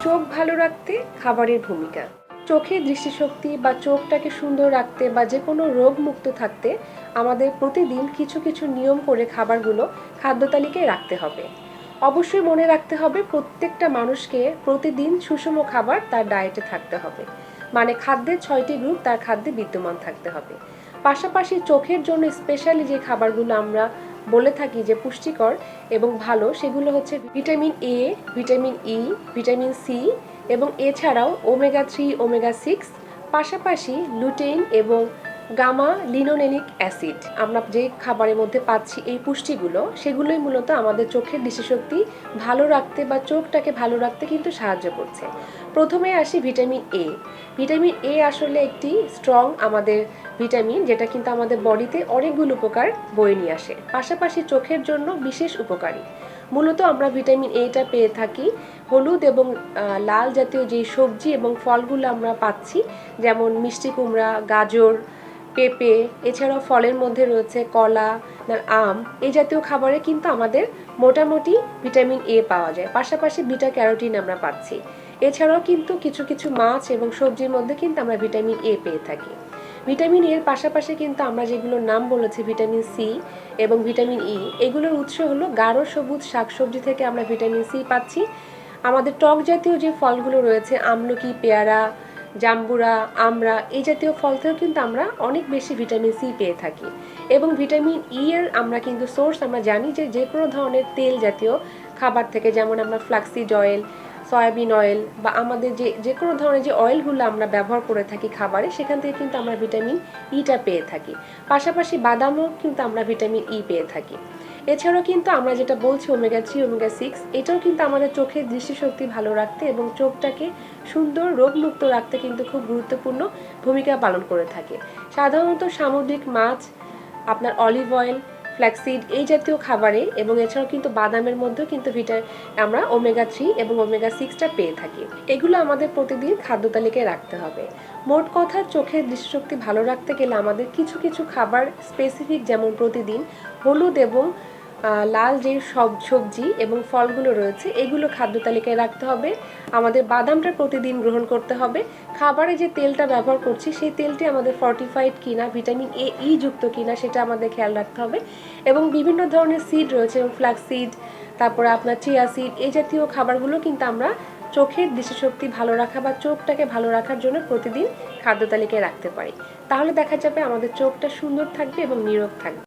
চোখ ভালো রাখতে খাবারের ভূমিকা। চোখের দৃষ্টিশক্তি বা চোখটাকে সুন্দর রাখতে বা যে কোনো রোগমুক্ত থাকতে আমাদের প্রতিদিন কিছু কিছু নিয়ম করে খাবারগুলো খাদ্য তালিকায় রাখতে হবে। অবশ্যই মনে রাখতে হবে প্রত্যেকটা মানুষকে প্রতিদিন সুষম খাবার তার ডায়েটে থাকতে হবে। মানে খাদ্যের 6টি গ্রুপ তার খাদ্যে বিদ্যমান থাকতে হবে। পাশাপাশি চোখের জন্য স্পেশালি যে খাবারগুলো আমরা বলে থাকি যে পুষ্টিকর এবং ভালো, সেগুলো হচ্ছে vitamin A, vitamin E, vitamin C এবং এছাড়াও ওমেগা 3, ওমেগা 6, পাশাপাশি লুটেইন এবং গামা লিনোলেনিক অ্যাসিড আমরা যে খাবারের মধ্যে পাচ্ছি এই পুষ্টিগুলো, সেগুলোই মূলত আমাদের চোখের দৃষ্টিশক্তি ভালো রাখতে বা চোখটাকে ভালো রাখতে কিন্তু সাহায্য করছে। প্রথমে আসি ভিটামিন এ। ভিটামিন এ আসলে একটি স্ট্রং আমাদের ভিটামিন, যেটা কিন্তু আমাদের বডিতে অনেকগুলো উপকার বয়ে নিয়ে আসে, পাশাপাশি চোখের জন্য বিশেষ উপকারী। মূলত আমরা ভিটামিন এটা পেয়ে থাকি হলুদ এবং লাল জাতীয় যে সবজি এবং ফলগুলো আমরা পাচ্ছি, যেমন মিষ্টি কুমড়া, গাজর, পেঁপে, এছাড়াও ফলের মধ্যে রয়েছে কলা, আম, এই জাতীয় খাবারে কিন্তু আমাদের মোটামুটি ভিটামিন এ পাওয়া যায়। পাশাপাশি বিটা ক্যারোটিন আমরা পাচ্ছি। এছাড়াও কিন্তু কিছু কিছু মাছ এবং সবজির মধ্যে কিন্তু আমরা ভিটামিন এ পেয়ে থাকি। ভিটামিন এর পাশাপাশি কিন্তু আমরা যেগুলোর নাম বলেছি ভিটামিন সি এবং ভিটামিন ই, এগুলোর উৎস হলো গাঢ় সবুজ শাকসবজি থেকে আমরা ভিটামিন সি পাচ্ছি। আমাদের টক জাতীয় যে ফলগুলো রয়েছে আমলকি, পেয়ারা, জাম্বুরা, আমড়া, এই জাতীয় ফল থেকেও কিন্তু আমরা অনেক বেশি ভিটামিন সি পেয়ে থাকি। এবং ভিটামিন ই এর আমরা কিন্তু সোর্স আমরা জানি যে কোনো ধরনের তেল জাতীয় খাবার থেকে, যেমন আমরা ফ্লাক্সিড অয়েল, সয়াবিন অয়েল বা আমাদের যে কোনো ধরনের যে অয়েলগুলো আমরা ব্যবহার করে থাকি খাবারে, সেখান থেকে কিন্তু আমরা ভিটামিন ইটা পেয়ে থাকি। পাশাপাশি বাদামও কিন্তু আমরা ভিটামিন ই পেয়ে থাকি। এছাড়াও কিন্তু আমরা যেটা বলছি ওমেগা 3, ওমেগা 6, এটাও কিন্তু আমাদের চোখের দৃষ্টিশক্তি ভালো রাখতে এবং চোখটাকে সুন্দর রোগমুক্ত রাখতে কিন্তু খুব গুরুত্বপূর্ণ ভূমিকা পালন করে থাকে। সাধারণত সামুদ্রিক মাছ, আপনার অলিভ অয়েল, ফ্ল্যাক্সিড, এই জাতীয় খাবারে এবং এছাড়াও কিন্তু বাদামের মধ্যেও কিন্তু আমরা ওমেগা 3 এবং ওমেগা 6টা পেয়ে থাকি। এগুলো আমাদের প্রতিদিন খাদ্য তালিকায় রাখতে হবে। মোট কথা, চোখের দৃষ্টিশক্তি ভালো রাখতে গেলে আমাদের কিছু কিছু খাবার স্পেসিফিক, যেমন প্রতিদিন হলুদ এবং লাল যে সবজি এবং ফলগুলো রয়েছে এগুলো খাদ্য তালিকায় রাখতে হবে। আমাদের বাদামটা প্রতিদিন গ্রহণ করতে হবে। খাবারে যে তেলটা ব্যবহার করছি সেই তেলটি আমাদের ফর্টিফাইড কিনা, ভিটামিন এ ই যুক্ত কিনা, সেটা আমাদের খেয়াল রাখতে হবে। এবং বিভিন্ন ধরনের সিড রয়েছে, এবং ফ্ল্যাক্স সিড, তারপরে আপনার চিয়া সিড, এই জাতীয় খাবারগুলো কিন্তু আমরা চোখের দৃষ্টিশক্তি ভালো রাখা বা চোখটাকে ভালো রাখার জন্য প্রতিদিন খাদ্য তালিকায় রাখতে পারি। তাহলে দেখা যাবে আমাদের চোখটা সুন্দর থাকবে এবং নীরোগ থাকবে।